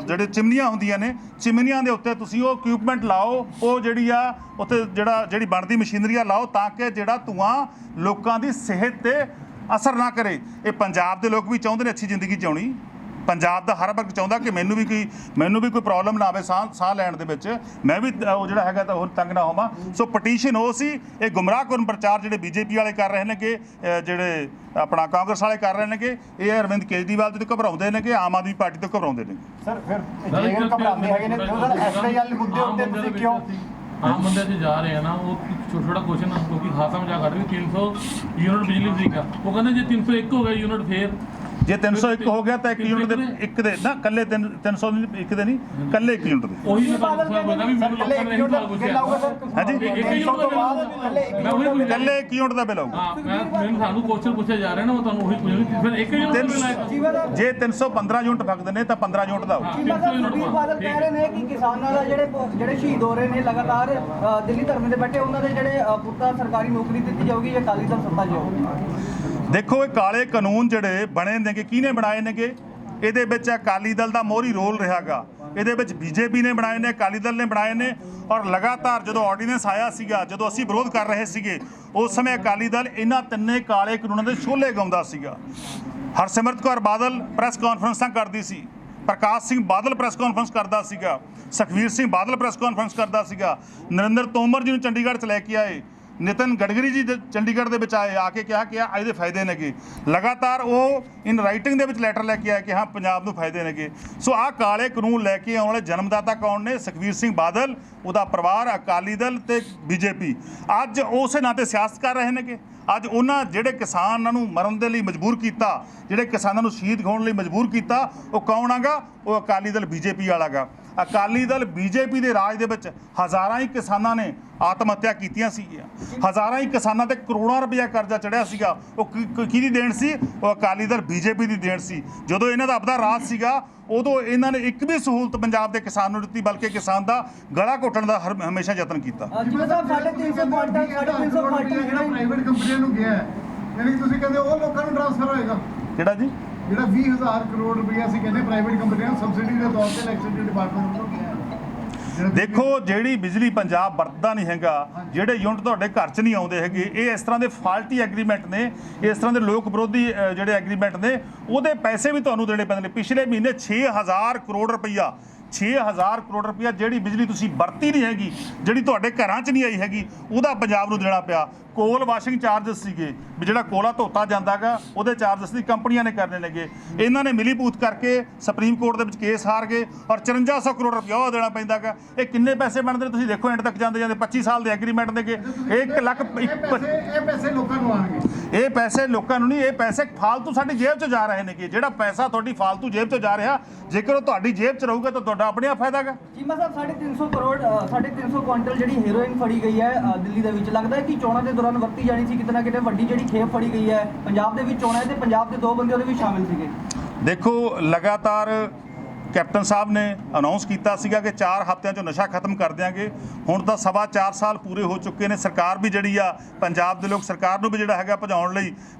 Speaker 2: ਜਿਹੜੇ ਚਿਮਨੀਆਂ ਹੁੰਦੀਆਂ ਨੇ, ਚਿਮਨੀਆਂ ਦੇ ਉੱਤੇ ਤੁਸੀਂ ਉਹ ਇਕਵਿਪਮੈਂਟ ਲਾਓ, ਉਹ ਜਿਹੜੀ ਆ ਉੱਥੇ ਜਿਹੜੀ ਬਣਦੀ ਮਸ਼ੀਨਰੀ ਆ ਲਾਓ, ਤਾਂ ਕਿ ਜਿਹੜਾ ਧੂਆਂ ਲੋਕਾਂ ਦੀ ਸਿਹਤ ਤੇ ਅਸਰ ਨਾ ਕਰੇ। ਇਹ ਪੰਜਾਬ ਦੇ ਲੋਕ ਵੀ ਚਾਹੁੰਦੇ ਨੇ ਅੱਛੀ ਜ਼ਿੰਦਗੀ ਜਿਉਣੀ, ਪੰਜਾਬ ਦਾ ਹਰ ਵਕਤ ਚਾਹੁੰਦਾ ਕਿ ਮੈਨੂੰ ਵੀ ਕੋਈ ਪ੍ਰੋਬਲਮ ਨਾ ਆਵੇ ਸਾਹ ਲੈਣ ਦੇ ਵਿੱਚ, ਮੈਂ ਵੀ ਉਹ ਜਿਹੜਾ ਹੈਗਾ ਤਾਂ ਹੋਰ ਤੰਗ ਨਾ ਹੋਵਾਂ। ਸੋ ਪਟੀਸ਼ਨ ਉਹ ਸੀ। ਇਹ ਗੁੰਮਰਾਹਕੁਨ ਪ੍ਰਚਾਰ ਜਿਹੜੇ ਬੀਜੇਪੀ ਵਾਲੇ ਕਰ ਰਹੇ ਨੇ ਕਿ ਜਿਹੜੇ ਆਪਣਾ ਕਾਂਗਰਸ ਵਾਲੇ ਕਰ ਰਹੇ ਨੇ ਕਿ ਇਹ ਅਰਵਿੰਦ ਕੇਜਰੀਵਾਲ ਤੋਂ ਘਬਰਾਉਂਦੇ ਨੇ ਕਿ ਆਮ ਆਦਮੀ ਪਾਰਟੀ ਤੋਂ ਘਬਰਾਉਂਦੇ ਨੇ।
Speaker 4: ਸਰ ਫਿਰ ਜੇਕਰ ਘਬਰਾਉਂਦੇ ਹੈਗੇ ਨੇ ਤਾਂ ਐਸਆਈ ਵਾਲੇ ਮੁੱਦੇ ਉੱਤੇ ਤੁਸੀਂ ਕਿਉਂ
Speaker 5: ਆਮ ਬੰਦੇ 'ਚ ਜਾ ਰਹੇ ਆ ਨਾ? ਉਹ ਛੋਟਾ ਕੁਐਸਚਨ ਆ, ਕਿਉਂਕਿ ਹਾਸਾ ਮਜ਼ਾਕ ਕੱਢ ਕੇ 300 ਯੂਨਿਟ ਬਿਜਲੀ ਫ੍ਰੀ ਕਰ, ਉਹ ਕਹਿੰਦੇ ਜੇ 301 ਹੋ ਗਿਆ ਯੂਨਿਟ ਫੇਰ
Speaker 2: ਜੇ 301 ਹੋ ਗਿਆ ਤਾਂ 1 ਯੂਨਿਟ ਦੇ ਇੱਕ ਦੇ ਨਾ ਕੱਲੇ 300 ਇੱਕ ਦੇ ਨਹੀਂ, ਕੱਲੇ 1 ਯੂਨਿਟ ਦੇ।
Speaker 5: ਉਹੀ ਮੈਂ ਤੁਹਾਨੂੰ ਵੀ ਮੈਨੂੰ ਲੋਕਾਂ ਨੇ ਇਹੀ ਸਵਾਲ ਪੁੱਛਿਆ।
Speaker 2: ਹਾਂਜੀ, ਕੱਲੇ 1 ਯੂਨਿਟ ਦਾ ਬਿੱਲ ਆਊਗਾ।
Speaker 5: ਹਾਂ, ਮੈਨੂੰ ਸਾਨੂੰ ਕੁਐਸਚਨ ਪੁੱਛਿਆ ਜਾ ਰਿਹਾ ਨਾ, ਮੈਂ ਤੁਹਾਨੂੰ ਉਹੀ ਪੁੱਛਿਆ ਫਿਰ 1 ਯੂਨਿਟ ਦਾ ਬਿੱਲ ਆਏਗਾ।
Speaker 2: ਜੇ 315 ਯੂਨਿਟ ਫੱਕਦੇ ਨੇ ਤਾਂ 15 ਯੂਨਿਟ ਦਾ ਆਊਗਾ।
Speaker 3: ਸੁਖਬੀਰ ਬਾਦਲ ਕਹਿ ਰਹੇ ਨੇ ਕਿ ਕਿਸਾਨਾਂ ਦਾ ਜਿਹੜੇ ਸ਼ਹੀਦ ਹੋ ਰਹੇ ਨੇ ਲਗਾਤਾਰ ਦਿੱਲੀ ਧਰਨੇ ਤੇ ਬੈਠੇ, ਉਹਨਾਂ ਦੇ ਜਿਹੜੇ ਪੁੱਤਾਂ ਸਰਕਾਰੀ ਨੌਕਰੀ ਦਿੱਤੀ ਜਾਊਗੀ ਜਾਂ ਅਕਾਲੀ ਦਲ ਸੱਤਾ 'ਚ ਜਾਊਗੀ।
Speaker 2: ਦੇਖੋ, ਇਹ ਕਾਲੇ ਕਾਨੂੰਨ ਜਿਹੜੇ ਬਣੇ ਨੇਗੇ, ਕਿਹਨੇ ਬਣਾਏ ਨੇਗੇ? ਇਹਦੇ ਵਿੱਚ ਅਕਾਲੀ ਦਲ ਦਾ ਮੋਹਰੀ ਰੋਲ ਰਿਹਾਗਾ। ਇਹਦੇ ਵਿੱਚ ਬੀਜੇਪੀ ਨੇ ਬਣਾਏ ਨੇ, ਅਕਾਲੀ ਦਲ ਨੇ ਬਣਾਏ ਨੇ ਔਰ ਲਗਾਤਾਰ ਜਦੋਂ ਆਰਡੀਨੈਂਸ ਆਇਆ ਸੀਗਾ, ਜਦੋਂ ਅਸੀਂ ਵਿਰੋਧ ਕਰ ਰਹੇ ਸੀਗੇ, ਉਸ ਸਮੇਂ ਅਕਾਲੀ ਦਲ ਇਹਨਾਂ ਤਿੰਨੇ ਕਾਲੇ ਕਾਨੂੰਨਾਂ ਦੇ ਛੋਲੇ ਗਾਉਂਦਾ ਸੀਗਾ। ਹਰਸਿਮਰਤ ਕੌਰ ਬਾਦਲ ਪ੍ਰੈਸ ਕਾਨਫਰੰਸਾਂ ਕਰਦੀ ਸੀ, ਪ੍ਰਕਾਸ਼ ਸਿੰਘ ਬਾਦਲ ਪ੍ਰੈਸ ਕਾਨਫਰੰਸ ਕਰਦਾ ਸੀਗਾ, ਸੁਖਬੀਰ ਸਿੰਘ ਬਾਦਲ ਪ੍ਰੈਸ ਕਾਨਫਰੰਸ ਕਰਦਾ ਸੀਗਾ, ਨਰਿੰਦਰ ਤੋਮਰ ਜੀ ਨੂੰ ਚੰਡੀਗੜ੍ਹ 'ਚ ਲੈ ਕੇ ਆਏ, ਨਿਤਨ ਗਡਕਰੀ ਜੀ ਚੰਡੀਗੜ੍ਹ ਦੇ ਵਿੱਚ ਆਏ, ਆ ਕੇ ਕਿਹਾ ਕਿ ਇਹਦੇ ਫਾਇਦੇ ਨੇਗੇ। ਲਗਾਤਾਰ ਉਹ ਇਨ ਰਾਈਟਿੰਗ ਦੇ ਵਿੱਚ ਲੈਟਰ ਲੈ ਕੇ ਆਏ ਕਿ ਹਾਂ ਪੰਜਾਬ ਨੂੰ ਫਾਇਦੇ ਨੇਗੇ। ਸੋ ਆਹ ਕਾਲੇ ਕਾਨੂੰਨ ਲੈ ਕੇ ਆਉਣ ਵਾਲੇ ਜਨਮਦਾਤਾ ਕੌਣ ਨੇ? ਸੁਖਬੀਰ ਸਿੰਘ ਬਾਦਲ, ਉਹਦਾ ਪਰਿਵਾਰ, ਅਕਾਲੀ ਦਲ ਤੇ ਬੀਜੇਪੀ। ਅੱਜ ਉਸੇ ਨਾਂ ਤੇ ਸਿਆਸਤ ਕਰ ਰਹੇ ਨੇਗੇ। ਅੱਜ ਉਹਨਾਂ ਜਿਹੜੇ ਕਿਸਾਨਾਂ ਨੂੰ ਮਰਨ ਦੇ ਲਈ ਮਜਬੂਰ ਕੀਤਾ, ਜਿਹੜੇ ਕਿਸਾਨਾਂ ਨੂੰ ਸ਼ਹੀਦ ਹੋਣ ਲਈ ਮਜਬੂਰ ਕੀਤਾ, ਉਹ ਕੌਣ ਆਗਾ? ਉਹ ਅਕਾਲੀ ਦਲ ਬੀਜੇਪੀ ਵਾਲਾ ਗਾ। ਅਕਾਲੀ ਦਲ ਬੀਜੇਪੀ ਦੇ ਰਾਜ ਦੇ ਵਿੱਚ ਹਜ਼ਾਰਾਂ ਹੀ ਕਿਸਾਨਾਂ ਨੇ ਆਤਮ ਹੱਤਿਆ ਕੀਤੀਆਂ ਸੀਗੀਆਂ, ਹਜ਼ਾਰਾਂ ਹੀ ਕਿਸਾਨਾਂ ਤੇ ਕਰੋੜਾਂ ਰੁਪਇਆ ਕਰਜ਼ਾ ਚੜਿਆ ਸੀਗਾ। ਉਹ ਕਿਹਦੀ ਦੇਣ ਸੀ? ਉਹ ਅਕਾਲੀ ਦਲ ਬੀਜੇਪੀ ਦੀ ਦੇਣ ਸੀ। ਜਦੋਂ ਇਹਨਾਂ ਦਾ ਆਪਦਾ ਰਾਜ ਸੀਗਾ, ਉਦੋਂ ਇਹਨਾਂ ਨੇ ਇੱਕ ਵੀ ਸਹੂਲਤ ਪੰਜਾਬ ਦੇ ਕਿਸਾਨ ਨੂੰ ਦਿੱਤੀ, ਬਲਕਿ ਕਿਸਾਨ ਦਾ ਗਲਾ ਘੋਟਣ ਦਾ ਹਮੇਸ਼ਾ ਯਤਨ ਕੀਤਾ।
Speaker 3: ਜਿਵੇਂ ਸਾਹਿਬ 350
Speaker 6: ਪ੍ਰਾਈਵੇਟ ਕੰਪਨੀਆਂ ਨੂੰ ਗਿਆ ਹੈ, ਯਾਨੀ ਕਿ ਤੁਸੀਂ ਕਹਿੰਦੇ ਉਹ ਲੋਕਾਂ ਨੂੰ ਟ੍ਰਾਂਸਫਰ ਹੋਏਗਾ
Speaker 2: ਕਿਹੜਾ ਜੀ?
Speaker 6: ਜਿਹੜਾ 20,000 ਕਰੋੜ ਰੁਪਇਆ ਅਸੀਂ ਕਹਿੰਦੇ ਪ੍ਰਾਈਵੇਟ ਕੰਪਨੀਆਂ ਨੂੰ ਸਬਸਿਡੀ ਦੇ ਤੌਰ ਤੇ ਇਲੈਕਟ੍ਰਿਸਿਟੀ ਡਿਪਾਰਟਮੈਂਟ ਨੂੰ ਗਿਆ ਹੈ।
Speaker 2: ਦੇਖੋ, ਜਿਹੜੀ ਬਿਜਲੀ ਪੰਜਾਬ ਵਰਤਦਾ ਨਹੀਂ ਹੈਗਾ, ਜਿਹੜੇ ਯੂਨਿਟ ਤੁਹਾਡੇ ਘਰ 'ਚ ਨਹੀਂ ਆਉਂਦੇ ਹੈਗੇ, ਇਹ ਇਸ ਤਰ੍ਹਾਂ ਦੇ ਫਾਲਟੀ ਐਗਰੀਮੈਂਟ ਨੇ, ਇਸ ਤਰ੍ਹਾਂ ਦੇ ਲੋਕ ਵਿਰੋਧੀ ਜਿਹੜੇ ਐਗਰੀਮੈਂਟ ਨੇ, ਉਹਦੇ ਪੈਸੇ ਵੀ ਤੁਹਾਨੂੰ ਦੇਣੇ ਪੈਂਦੇ ਨੇ। ਪਿਛਲੇ ਮਹੀਨੇ 6,000 ਕਰੋੜ ਰੁਪਈਆ 6,000 ਕਰੋੜ ਰੁਪਈਆ ਜਿਹੜੀ ਬਿਜਲੀ ਤੁਸੀਂ ਵਰਤੀ ਨਹੀਂ ਹੈਗੀ, ਜਿਹੜੀ ਤੁਹਾਡੇ ਘਰਾਂ 'ਚ ਨਹੀਂ ਆਈ ਹੈਗੀ, ਉਹਦਾ ਪੰਜਾਬ ਨੂੰ ਦੇਣਾ ਪਿਆ। ਕੋਲ ਵਾਸ਼ਿੰਗ ਚਾਰਜਸ ਸੀਗੇ ਵੀ ਜਿਹੜਾ ਕੋਲਾ ਧੋਤਾ ਜਾਂਦਾ ਗਾ, ਉਹਦੇ ਚਾਰਜਸ ਦੀ ਕੰਪਨੀਆਂ ਨੇ ਕਰਨੇ ਨੇਗੇ। ਇਹਨਾਂ ਨੇ ਮਿਲੀ ਭੂਤ ਕਰਕੇ ਸੁਪਰੀਮ ਕੋਰਟ ਦੇ ਵਿੱਚ ਕੇਸ ਹਾਰ ਗਏ ਔਰ 5400 ਕਰੋੜ ਰੁਪਇਆ ਉਹ ਦੇਣਾ ਪੈਂਦਾ ਗਾ। ਇਹ ਕਿੰਨੇ ਪੈਸੇ ਬਣਦੇ ਨੇ ਤੁਸੀਂ ਦੇਖੋ, ਐਂਡ ਤੱਕ ਜਾਂਦੇ 25 ਸਾਲ ਦੇ ਐਗਰੀਮੈਂਟ ਨੇਗੇ। 1 ਲੱਖ
Speaker 6: ਇਹ ਪੈਸੇ ਲੋਕਾਂ ਨੂੰ ਆਉਣਗੇ।
Speaker 2: ਇਹ ਪੈਸੇ ਲੋਕਾਂ ਨੂੰ ਨਹੀਂ, ਇਹ ਪੈਸੇ ਫਾਲਤੂ ਸਾਡੀ ਜੇਬ 'ਚ ਜਾ ਰਹੇ ਨੇਗੇ। ਜਿਹੜਾ ਪੈਸਾ ਤੁਹਾਡੀ ਫਾਲਤੂ ਜੇਬ 'ਚ ਜਾ ਰਿਹਾ, ਜੇਕਰ ਉਹ ਤੁਹਾਡੀ ਜੇਬ 'ਚ ਰਹੂਗਾ ਤਾਂ ਤੁਹਾਡਾ ਆਪਣੇ ਆਪ ਫਾਇਦਾ ਗਾ।
Speaker 3: ਚੀਮਾ ਸਾਹਿਬ 350 ਕਰੋੜ 350 ਕੁਆਂਟਲ ਜਿਹੜੀ ਹੈਰੋਇਨ ਫੜੀ ਗਈ ਹੈ ਦਿੱਲੀ ਦੇ ਵਿੱਚ, ਲੱਗਦਾ ਹੈ ਕਿ ਚੋਣਾਂ ਦੇ ਦੌਰਾਨ ਵਰਤੀ ਜਾਣੀ ਸੀ ਕਿਤੇ ਨਾ ਕਿਤੇ। ਵੱਡੀ ਜਿਹੜੀ ਖੇਪ ਫੜੀ ਗਈ ਹੈ ਪੰਜਾਬ ਦੇ ਵਿੱਚ ਚੋਣਾਂ ਤੇ ਪੰਜਾਬ ਦੇ 2 ਬੰਦੇ ਉਹਦੇ ਵਿੱਚ ਸ਼ਾਮਿਲ ਸੀਗੇ।
Speaker 2: ਦੇਖੋ, ਲਗਾਤਾਰ ਕੈਪਟਨ ਸਾਹਿਬ ਨੇ ਅਨਾਉਂਸ ਕੀਤਾ ਸੀਗਾ ਕਿ 4 ਹਫ਼ਤਿਆਂ 'ਚੋਂ ਨਸ਼ਾ ਖਤਮ ਕਰ ਦਿਆਂਗੇ। ਹੁਣ ਤਾਂ 4.25 ਸਾਲ ਪੂਰੇ ਹੋ ਚੁੱਕੇ ਨੇ। ਸਰਕਾਰ ਵੀ ਜਿਹੜੀ ਆ, ਪੰਜਾਬ ਦੇ ਲੋਕ ਸਰਕਾਰ ਨੂੰ ਵੀ ਜਿਹੜਾ ਹੈਗਾ ਭਜਾਉਣ ਲਈ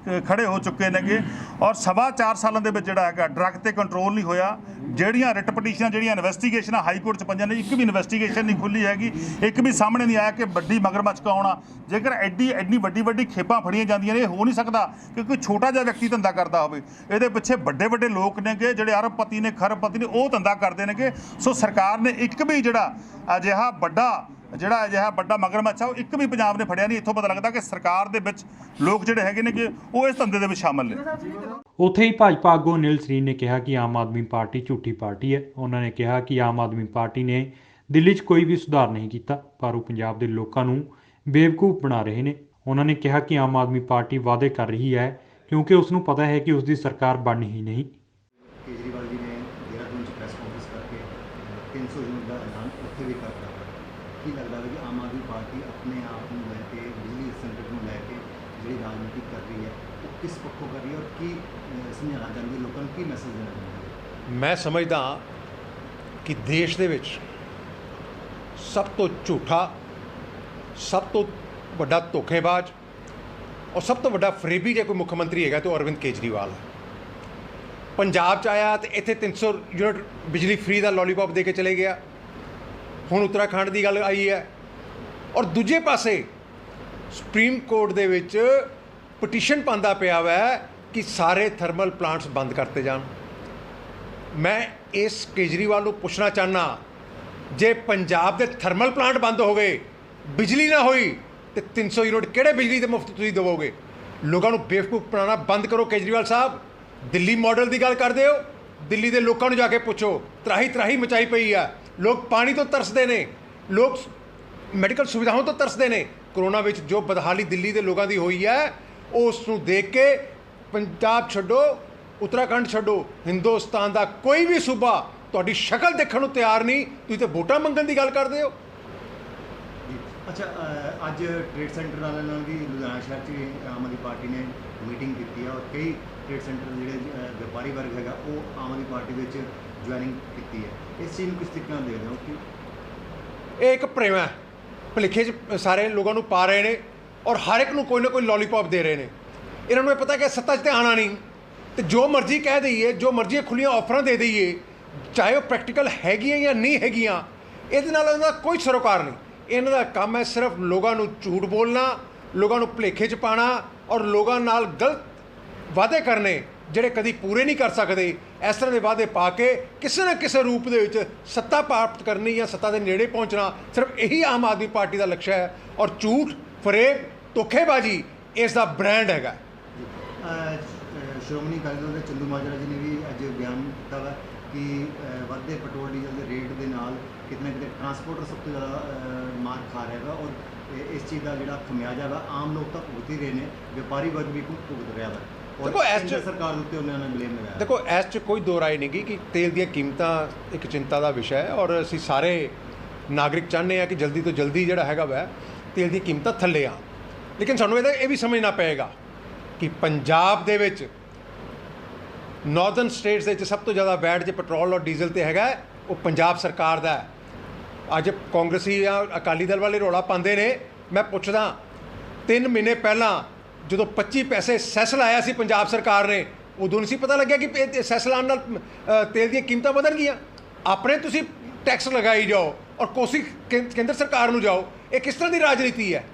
Speaker 2: ਖੜੇ ਹੋ ਚੁੱਕੇ ਨੇਗੇ। ਔਰ 4.25 ਸਾਲਾਂ ਦੇ ਵਿੱਚ ਜਿਹੜਾ ਹੈਗਾ ਡਰੱਗ ਤੇ ਕੰਟਰੋਲ ਨਹੀਂ ਹੋਇਆ। ਜਿਹੜੀਆਂ ਰਿਟ ਪਟੀਸ਼ਨਾਂ, ਜਿਹੜੀਆਂ ਇਨਵੈਸਟੀਗੇਸ਼ਨਾਂ ਹਾਈ ਕੋਰਟ 'ਚ ਪਈਆਂ ਨੇ, ਇੱਕ ਵੀ ਇਨਵੈਸਟੀਗੇਸ਼ਨ ਨਹੀਂ ਖੁੱਲੀ ਹੈਗੀ। ਇੱਕ ਵੀ ਸਾਹਮਣੇ ਨਹੀਂ ਆਇਆ ਕਿ ਵੱਡੀ ਮਗਰਮੱਛ ਕੌਣ ਆ। ਜੇਕਰ ਐਡੀ ਵੱਡੀ ਖੇਪਾਂ ਫੜੀਆਂ ਜਾਂਦੀਆਂ ਨੇ, ਇਹ ਹੋ ਨਹੀਂ ਸਕਦਾ ਕਿ ਕੋਈ ਛੋਟਾ ਜਿਹਾ ਵਿਅਕਤੀ ਧੰਦਾ ਕਰਦਾ ਹੋਵੇ। ਇਹਦੇ ਪਿੱਛੇ ਵੱਡੇ ਲੋਕ ਨੇਗੇ, ਜਿਹੜੇ ਅਰਬਪਤੀ ਨੇ, ਖਰਬਪਤੀ ਨੇ, ਉਹ ਧੰਦਾ ਕਰਦੇ ਨੇਗੇ। ਸੋ ਸਰਕਾਰ ਨੇ ਇੱਕ ਵੀ ਜਿਹੜਾ ਅਜਿਹਾ ਵੱਡਾ ਮਗਰਮੱਛ ਆ, ਉਹ ਇੱਕ ਵੀ ਪੰਜਾਬ ਨੇ ਫੜਿਆ ਨਹੀਂ। ਇੱਥੋਂ ਪਤਾ ਲੱਗਦਾ ਕਿ ਸਰਕਾਰ ਦੇ ਵਿੱਚ ਲੋਕ ਜਿਹੜੇ ਹੈਗੇ ਨੇ ਕਿ ਉਹ ਇਸ ਧੰਦੇ ਦੇ ਵਿੱਚ ਸ਼ਾਮਲ ਨੇ।
Speaker 1: ਉੱਥੇ ਹੀ ਭਾਜਪਾ ਆਗੂ ਅਨਿਲ ਸਰੀਨ ਨੇ ਕਿਹਾ ਕਿ ਆਮ ਆਦਮੀ ਪਾਰਟੀ ਝੂਠੀ ਪਾਰਟੀ ਹੈ। ਉਹਨਾਂ ਨੇ ਕਿਹਾ ਕਿ ਆਮ ਆਦਮੀ ਪਾਰਟੀ ਨੇ ਦਿੱਲੀ 'ਚ ਕੋਈ ਵੀ ਸੁਧਾਰ ਨਹੀਂ ਕੀਤਾ, ਪਰ ਉਹ ਪੰਜਾਬ ਦੇ ਲੋਕਾਂ ਨੂੰ ਬੇਵਕੂਫ ਬਣਾ ਰਹੇ ਨੇ। ਉਹਨਾਂ ਨੇ ਕਿਹਾ ਕਿ ਆਮ ਆਦਮੀ ਪਾਰਟੀ ਵਾਅਦੇ ਕਰ ਰਹੀ ਹੈ ਕਿਉਂਕਿ ਉਸ ਨੂੰ ਪਤਾ ਹੈ ਕਿ ਉਸ ਦੀ ਸਰਕਾਰ ਬਣਨੀ ਹੀ ਨਹੀਂ।
Speaker 4: ਕੇਜਰੀਵਾਲ ਜੀ ਨੇ ਦੇਹਰਾਦੂਨ 'ਚ ਪ੍ਰੈਸ ਕਾਨਫਰੰਸ ਕਰਕੇ 300 ਯੂਨਿਟ ਦਾ ਐਲਾਨ ਉੱਥੇ ਵੀ ਕਰ ਦਿੱਤਾ। ਕੀ ਲੱਗਦਾ ਹੈ ਕਿ ਆਮ ਆਦਮੀ ਪਾਰਟੀ ਆਪਣੇ ਆਪ ਨੂੰ ਲੈ ਕੇ, ਬਿਜਲੀ ਸੰਕਟ ਨੂੰ ਲੈ ਕੇ ਜਿਹੜੀ ਰਾਜਨੀਤੀ ਕਰ ਰਹੀ ਹੈ, ਉਹ ਕਿਸ ਪੱਖੋਂ ਕਰ ਰਹੀ ਹੈ ਔਰ ਕੀ ਸਮਝਾਉਣਾ ਚਾਹੁੰਦੀ ਹੈ ਲੋਕਾਂ ਨੂੰ, ਕੀ ਮੈਸੇਜ ਦੇਣਾ ਚਾਹੁੰਦੀ ਹੈ?
Speaker 7: ਮੈਂ ਸਮਝਦਾ ਕਿ ਦੇਸ਼ ਦੇ ਵਿੱਚ ਸਭ ਤੋਂ ਝੂਠਾ, ਸਭ ਤੋਂ ਵੱਡਾ ਧੋਖੇਬਾਜ਼ ਔਰ ਸਭ ਤੋਂ ਵੱਡਾ ਫਰੇਬੀ ਜੇ ਕੋਈ ਮੁੱਖ ਮੰਤਰੀ ਹੈਗਾ ਤਾਂ ਅਰਵਿੰਦ ਕੇਜਰੀਵਾਲ ਹੈ। ਪੰਜਾਬ 'ਚ ਆਇਆ ਤੇ ਇੱਥੇ 300 ਯੂਨਿਟ ਬਿਜਲੀ ਫ੍ਰੀ ਦਾ ਲੋਲੀਪੌਪ ਦੇ ਕੇ ਚਲੇ ਗਿਆ। ਹੁਣ ਉੱਤਰਾਖੰਡ ਦੀ ਗੱਲ ਆਈ ਹੈ। ਔਰ ਦੂਜੇ ਪਾਸੇ ਸੁਪਰੀਮ ਕੋਰਟ ਦੇ ਵਿੱਚ ਪਟੀਸ਼ਨ ਪਾਉਂਦਾ ਪਿਆ ਵਾ ਕਿ ਸਾਰੇ ਥਰਮਲ ਪਲਾਂਟਸ ਬੰਦ ਕਰਤੇ ਜਾਣ। ਮੈਂ ਇਸ ਕੇਜਰੀਵਾਲ ਨੂੰ ਪੁੱਛਣਾ ਚਾਹੁੰਦਾ, ਜੇ ਪੰਜਾਬ ਦੇ ਥਰਮਲ ਪਲਾਂਟ ਬੰਦ ਹੋ ਗਏ, ਬਿਜਲੀ ਨਾ ਹੋਈ, ਤੇ 300 ਯੂਨਿਟ ਕਿਹੜੇ ਬਿਜਲੀ ਦੇ ਮੁਫਤ ਤੁਸੀਂ ਦੇਵੋਗੇ? ਲੋਕਾਂ ਨੂੰ ਬੇਵਕੂਫ ਬਣਾਉਣਾ ਬੰਦ ਕਰੋ ਕੇਜਰੀਵਾਲ ਸਾਹਿਬ। ਦਿੱਲੀ ਮਾਡਲ ਦੀ ਗੱਲ ਕਰਦੇ ਹੋ, ਦਿੱਲੀ ਦੇ ਲੋਕਾਂ ਨੂੰ ਜਾ ਕੇ ਪੁੱਛੋ। ਤਰਾਹੀ ਮਚਾਈ ਪਈ ਆ। ਲੋਕ ਪਾਣੀ ਤੋਂ ਤਰਸਦੇ ਨੇ, ਲੋਕ ਮੈਡੀਕਲ ਸੁਵਿਧਾਵਾਂ ਤੋਂ ਤਰਸਦੇ ਨੇ। ਕਰੋਨਾ ਵਿੱਚ ਜੋ ਬਦਹਾਲੀ ਦਿੱਲੀ ਦੇ ਲੋਕਾਂ ਦੀ ਹੋਈ ਹੈ, ਉਸ ਨੂੰ ਦੇਖ ਕੇ ਪੰਜਾਬ ਛੱਡੋ, ਉੱਤਰਾਖੰਡ ਛੱਡੋ, ਹਿੰਦੁਸਤਾਨ ਦਾ ਕੋਈ ਵੀ ਸੂਬਾ ਤੁਹਾਡੀ ਸ਼ਕਲ ਦੇਖਣ ਨੂੰ ਤਿਆਰ ਨਹੀਂ। ਤੁਸੀਂ ਤਾਂ ਵੋਟਾਂ ਮੰਗਣ ਦੀ ਗੱਲ ਕਰਦੇ ਹੋ।
Speaker 4: ਅੱਛਾ, ਅੱਜ ਟ੍ਰੇਡ ਸੈਂਟਰ ਵਾਲਿਆਂ ਨਾਲ ਵੀ ਲੁਧਿਆਣਾ ਸ਼ਹਿਰ 'ਚ ਵੀ ਆਮ ਆਦਮੀ ਪਾਰਟੀ ਨੇ ਮੀਟਿੰਗ ਕੀਤੀ ਹੈ ਔਰ ਕਈ ਟ੍ਰੇਡ ਸੈਂਟਰ ਜਿਹੜੇ ਵਪਾਰੀ ਵਰਗ ਹੈਗਾ ਉਹ ਆਮ ਆਦਮੀ ਪਾਰਟੀ ਵਿੱਚ ਜੁਆਇਨਿੰਗ ਕੀਤੀ ਹੈ। ਇਸ ਚੀਜ਼ ਨੂੰ ਕਿਸ ਤਰੀਕੇ ਨਾਲ ਦੇਖਦੇ ਹੋ ਕਿ
Speaker 7: ਇਹ ਇੱਕ ਪ੍ਰੇਮ ਹੈ, ਭੁਲੇਖੇ 'ਚ ਸਾਰੇ ਲੋਕਾਂ ਨੂੰ ਪਾ ਰਹੇ ਨੇ ਔਰ ਹਰ ਇੱਕ ਨੂੰ ਕੋਈ ਨਾ ਕੋਈ ਲੋਲੀਪੌਪ ਦੇ ਰਹੇ ਨੇ। ਇਹਨਾਂ ਨੂੰ ਇਹ ਪਤਾ ਕਿ ਸੱਤਾ 'ਚ ਤਾਂ ਆਉਣਾ ਨਹੀਂ, ਤੇ ਜੋ ਮਰਜ਼ੀ ਕਹਿ ਦਈਏ, ਜੋ ਮਰਜ਼ੀ ਖੁੱਲੀਆਂ ਆਫਰਾਂ ਦੇ ਦਈਏ, ਚਾਹੇ ਉਹ ਪ੍ਰੈਕਟੀਕਲ ਹੈਗੀਆਂ ਜਾਂ ਨਹੀਂ ਹੈਗੀਆਂ, ਇਹਦੇ ਨਾਲ ਇਹਨਾਂ ਦਾ ਕੋਈ ਸਰੋਕਾਰ ਨਹੀਂ। ਇਹਨਾਂ ਦਾ ਕੰਮ ਹੈ ਸਿਰਫ ਲੋਕਾਂ ਨੂੰ ਝੂਠ ਬੋਲਣਾ, ਲੋਕਾਂ ਨੂੰ ਭੁਲੇਖੇ 'ਚ ਪਾਉਣਾ ਔਰ ਲੋਕਾਂ ਨਾਲ ਗਲਤ ਵਾਅਦੇ ਕਰਨੇ ਜਿਹੜੇ ਕਦੀ ਪੂਰੇ ਨਹੀਂ ਕਰ ਸਕਦੇ। ਇਸ ਤਰ੍ਹਾਂ ਦੇ ਵਾਅਦੇ ਪਾ ਕੇ ਕਿਸੇ ਨਾ ਕਿਸੇ ਰੂਪ ਦੇ ਵਿੱਚ ਸੱਤਾ ਪ੍ਰਾਪਤ ਕਰਨੀ ਜਾਂ ਸੱਤਾ ਦੇ ਨੇੜੇ ਪਹੁੰਚਣਾ, ਸਿਰਫ ਇਹੀ ਆਮ ਆਦਮੀ ਪਾਰਟੀ ਦਾ ਲਕਸ਼ ਹੈ। ਔਰ ਝੂਠ, ਫਰੇਬ, ਧੋਖੇਬਾਜ਼ੀ ਇਸ ਦਾ ਬ੍ਰਾਂਡ ਹੈਗਾ।
Speaker 4: ਸ਼੍ਰੋਮਣੀ ਅਕਾਲੀ ਦਲ ਦੇ ਚੰਦੂਮਾਜਰਾ ਜੀ ਨੇ ਵੀ ਅੱਜ ਬਿਆਨ ਦਿੱਤਾ ਵਾ ਕਿ ਵੱਧਦੇ ਪੈਟਰੋਲ ਡੀਜ਼ਲ ਦੇ ਰੇਟ ਦੇ ਨਾਲ ਕਿਤੇ ਨਾ ਕਿਤੇ ਟਰਾਂਸਪੋਰਟਰ ਸਭ ਤੋਂ ਜ਼ਿਆਦਾ ਮਾਰ ਖਾ ਰਿਹਾ ਵਾ ਔਰ ਇਸ ਚੀਜ਼ ਦਾ ਜਿਹੜਾ ਖਮਿਆਜਾ ਵਾ ਆਮ ਲੋਕ ਤਾਂ ਭੁਗਤ ਹੀ ਰਹੇ ਨੇ, ਵਪਾਰੀ ਵਰਗ ਵੀ ਭੁਗਤ ਰਿਹਾ ਵਾ।
Speaker 7: ਦੇਖੋ ਇਸ 'ਚ
Speaker 4: ਸਰਕਾਰ ਦੇ ਉੱਤੇ ਉਹਨਾਂ ਨੇ ਬਲੇਮ ਲਗਾਇਆ।
Speaker 7: ਦੇਖੋ ਇਸ 'ਚ ਕੋਈ ਦੋ ਰਾਏ ਨਹੀਂ ਕਿ ਤੇਲ ਦੀਆਂ ਕੀਮਤਾਂ ਇੱਕ ਚਿੰਤਾ ਦਾ ਵਿਸ਼ਾ ਹੈ ਔਰ ਅਸੀਂ ਸਾਰੇ ਨਾਗਰਿਕ ਚਾਹੁੰਦੇ ਹਾਂ ਕਿ ਜਲਦੀ ਤੋਂ ਜਲਦੀ ਜਿਹੜਾ ਹੈਗਾ ਵਾ ਤੇਲ ਦੀਆਂ ਕੀਮਤਾਂ ਥੱਲੇ ਆ। ਲੇਕਿਨ ਸਾਨੂੰ ਇਹ ਵੀ ਸਮਝਣਾ ਪਏਗਾ ਕਿ ਪੰਜਾਬ ਦੇ ਵਿੱਚ ਨਾਰਦਰਨ ਸਟੇਟਸ ਦੇ ਵਿੱਚ ਸਭ ਤੋਂ ਜ਼ਿਆਦਾ ਵੈਟ ਜੇ ਪੈਟਰੋਲ ਔਰ ਡੀਜ਼ਲ 'ਤੇ ਹੈਗਾ ਉਹ ਪੰਜਾਬ ਸਰਕਾਰ ਦਾ ਹੈ। ਅੱਜ ਕਾਂਗਰਸੀ ਜਾਂ ਅਕਾਲੀ ਦਲ ਵਾਲੇ ਰੌਲਾ ਪਾਉਂਦੇ ਨੇ। ਮੈਂ ਪੁੱਛਦਾ, 3 ਮਹੀਨੇ ਪਹਿਲਾਂ ਜਦੋਂ 25 ਪੈਸੇ ਸੈਸ ਲਾਇਆ ਸੀ ਪੰਜਾਬ ਸਰਕਾਰ ਨੇ, ਉਦੋਂ ਨਹੀਂ ਸੀ ਪਤਾ ਲੱਗਿਆ ਕਿ ਸੈਸ ਲਾਉਣ ਨਾਲ ਤੇਲ ਦੀਆਂ ਕੀਮਤਾਂ ਵਧਣਗੀਆਂ? ਆਪਣੇ ਤੁਸੀਂ ਟੈਕਸ ਲਗਾਈ ਜਾਓ ਔਰ ਕੋਸ਼ਿਸ਼ ਕੇਂਦਰ ਸਰਕਾਰ ਨੂੰ ਜਾਓ। ਇਹ ਕਿਸ ਤਰ੍ਹਾਂ ਦੀ ਰਾਜਨੀਤੀ ਹੈ?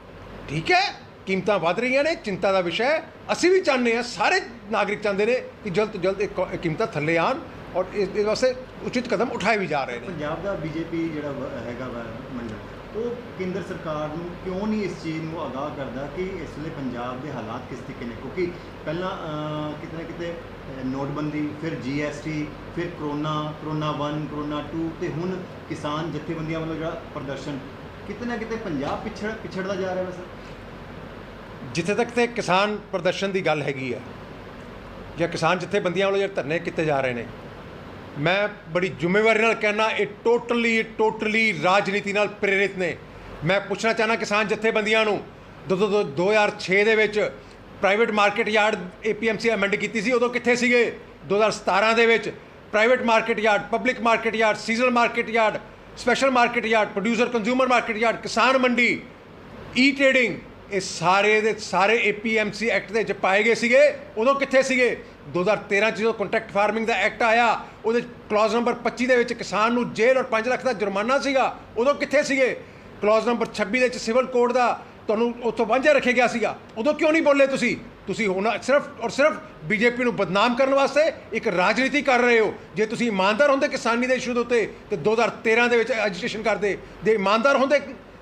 Speaker 7: ਠੀਕ ਹੈ, ਕੀਮਤਾਂ ਵੱਧ ਰਹੀਆਂ ਨੇ, ਚਿੰਤਾ ਦਾ ਵਿਸ਼ਾ ਹੈ। ਅਸੀਂ ਵੀ ਚਾਹੁੰਦੇ ਹਾਂ, ਸਾਰੇ ਨਾਗਰਿਕ ਚਾਹੁੰਦੇ ਨੇ ਕਿ ਜਲਦ ਤੋਂ ਜਲਦ ਇਹ ਕੀਮਤਾਂ ਥੱਲੇ ਆਉਣ ਔਰ ਇਸ ਵਾਸਤੇ ਉਚਿਤ ਕਦਮ ਉਠਾਏ ਵੀ ਜਾ ਰਹੇ ਨੇ।
Speaker 4: ਪੰਜਾਬ ਦਾ ਬੀਜੇਪੀ ਜਿਹੜਾ ਹੈਗਾ ਵਾ ਮੰਡਲ, ਉਹ ਕੇਂਦਰ ਸਰਕਾਰ ਨੂੰ ਕਿਉਂ ਨਹੀਂ ਇਸ ਚੀਜ਼ ਨੂੰ ਆਗਾਹ ਕਰਦਾ ਕਿ ਇਸ ਵੇਲੇ ਪੰਜਾਬ ਦੇ ਹਾਲਾਤ ਕਿਸ ਤਰੀਕੇ ਨੇ? ਕਿਉਂਕਿ ਪਹਿਲਾਂ ਕਿਤੇ ਨਾ ਕਿਤੇ ਨੋਟਬੰਦੀ, ਫਿਰ GST, ਫਿਰ ਕਰੋਨਾ 1, ਕਰੋਨਾ 2 ਤੇ ਹੁਣ ਕਿਸਾਨ ਜਥੇਬੰਦੀਆਂ ਵੱਲੋਂ ਜਿਹੜਾ ਪ੍ਰਦਰਸ਼ਨ, ਕਿਤੇ ਨਾ ਕਿਤੇ ਪੰਜਾਬ ਪਿਛੜਦਾ ਜਾ ਰਿਹਾ ਵਾ ਸਰ।
Speaker 7: ਜਿੱਥੇ ਤੱਕ ਤੇ ਕਿਸਾਨ ਪ੍ਰਦਰਸ਼ਨ ਦੀ ਗੱਲ ਹੈਗੀ ਹੈ ਜਾਂ ਕਿਸਾਨ ਜਥੇਬੰਦੀਆਂ ਵੱਲੋਂ ਜਿਹੜੇ ਧਰਨੇ ਕੀਤੇ ਜਾ ਰਹੇ ਨੇ, ਮੈਂ ਬੜੀ ਜ਼ਿੰਮੇਵਾਰੀ ਨਾਲ ਕਹਿਣਾ ਇਹ ਟੋਟਲੀ ਰਾਜਨੀਤੀ ਨਾਲ ਪ੍ਰੇਰਿਤ ਨੇ। ਮੈਂ ਪੁੱਛਣਾ ਚਾਹੁੰਦਾ ਕਿਸਾਨ ਜਥੇਬੰਦੀਆਂ ਨੂੰ, 2006 ਦੇ ਵਿੱਚ private market yard APMC amend ਕੀਤੀ ਸੀ, ਉਦੋਂ ਕਿੱਥੇ ਸੀਗੇ? 2017 ਦੇ ਵਿੱਚ private market yard, public market yard, seasonal market yard, special market yard, producer consumer market yard, ਕਿਸਾਨ ਮੰਡੀ, ਈ ਟ੍ਰੇਡਿੰਗ, ਇਹ ਸਾਰੇ ਦੇ ਸਾਰੇ APMC ਐਕਟ ਦੇ ਵਿੱਚ ਪਾਏ ਗਏ ਸੀਗੇ। ਉਦੋਂ ਕਿੱਥੇ ਸੀਗੇ? 2013 'ਚ ਜਦੋਂ ਕੰਟਰੈਕਟ ਫਾਰਮਿੰਗ ਦਾ ਐਕਟ ਆਇਆ, ਉਹਦੇ ਕਲੌਜ਼ ਨੰਬਰ 25 ਦੇ ਵਿੱਚ ਕਿਸਾਨ ਨੂੰ ਜੇਲ੍ਹ ਔਰ 5 ਲੱਖ ਦਾ ਜੁਰਮਾਨਾ ਸੀਗਾ। ਉਦੋਂ ਕਿੱਥੇ ਸੀਗੇ? ਕਲੌਜ਼ ਨੰਬਰ 26 ਦੇ ਵਿੱਚ ਸਿਵਲ ਕੋਡ ਦਾ ਤੁਹਾਨੂੰ ਉੱਥੋਂ ਵਾਂਝਾ ਰੱਖਿਆ ਗਿਆ ਸੀਗਾ। ਉਦੋਂ ਕਿਉਂ ਨਹੀਂ ਬੋਲੇ ਤੁਸੀਂ? ਤੁਸੀਂ ਹੁਣ ਸਿਰਫ ਔਰ ਸਿਰਫ BJP ਨੂੰ ਬਦਨਾਮ ਕਰਨ ਵਾਸਤੇ ਇੱਕ ਰਾਜਨੀਤੀ ਕਰ ਰਹੇ ਹੋ। ਜੇ ਤੁਸੀਂ ਇਮਾਨਦਾਰ ਹੁੰਦੇ ਕਿਸਾਨੀ ਦੇ ਇਸ਼ੂ ਦੇ ਉੱਤੇ ਤੇ 2013 ਦੇ ਵਿੱਚ ਐਜੀਟੇਸ਼ਨ ਕਰਦੇ, ਜੇ ਇਮਾਨਦਾਰ ਹੁੰਦੇ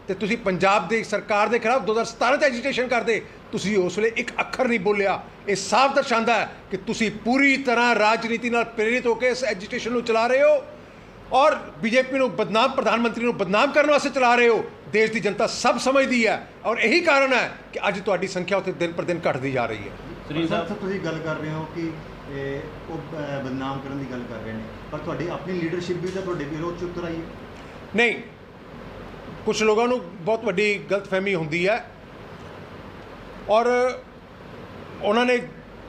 Speaker 7: ਤੇ ਤੁਸੀਂ ਪੰਜਾਬ ਦੀ ਸਰਕਾਰ ਦੇ ਖਿਲਾਫ 2017 'ਚ ਐਜੀਟੇਸ਼ਨ ਕਰਦੇ। ਤੁਸੀਂ ਉਸ ਵੇਲੇ ਇੱਕ ਅੱਖਰ ਨਹੀਂ ਬੋਲਿਆ। ਇਹ ਸਾਫ਼ ਦਰਸਾਉਂਦਾ ਹੈ ਕਿ ਤੁਸੀਂ ਪੂਰੀ ਤਰ੍ਹਾਂ ਰਾਜਨੀਤੀ ਨਾਲ ਪ੍ਰੇਰਿਤ ਹੋ ਕੇ ਇਸ ਐਜੀਟੇਸ਼ਨ ਨੂੰ ਚਲਾ ਰਹੇ ਹੋ ਔਰ BJP ਨੂੰ ਬਦਨਾਮ, ਪ੍ਰਧਾਨ ਮੰਤਰੀ ਨੂੰ ਬਦਨਾਮ ਕਰਨ ਵਾਸਤੇ ਚਲਾ ਰਹੇ ਹੋ। ਦੇਸ਼ ਦੀ ਜਨਤਾ ਸਭ ਸਮਝਦੀ ਹੈ ਔਰ ਇਹੀ ਕਾਰਨ ਹੈ ਕਿ ਅੱਜ ਤੁਹਾਡੀ ਸੰਖਿਆ ਉੱਥੇ ਦਿਨ ਪਰ ਦਿਨ ਘਟਦੀ ਜਾ ਰਹੀ ਹੈ।
Speaker 4: ਸਰ ਤੁਸੀਂ ਗੱਲ ਕਰ ਰਹੇ ਹੋ ਕਿ ਉਹ ਬਦਨਾਮ ਕਰਨ ਦੀ ਗੱਲ ਕਰ ਰਹੇ ਨੇ, ਪਰ ਤੁਹਾਡੀ ਆਪਣੀ ਲੀਡਰਸ਼ਿਪ ਵੀ ਤਾਂ ਤੁਹਾਡੇ ਵਿਰੋਧ 'ਚ ਉਤਰ ਆਈ ਹੈ।
Speaker 7: ਨਹੀਂ, ਕੁਝ ਲੋਕਾਂ ਨੂੰ ਬਹੁਤ ਵੱਡੀ ਗਲਤਫਹਿਮੀ ਹੁੰਦੀ ਹੈ ਔਰ ਉਹਨਾਂ ਨੇ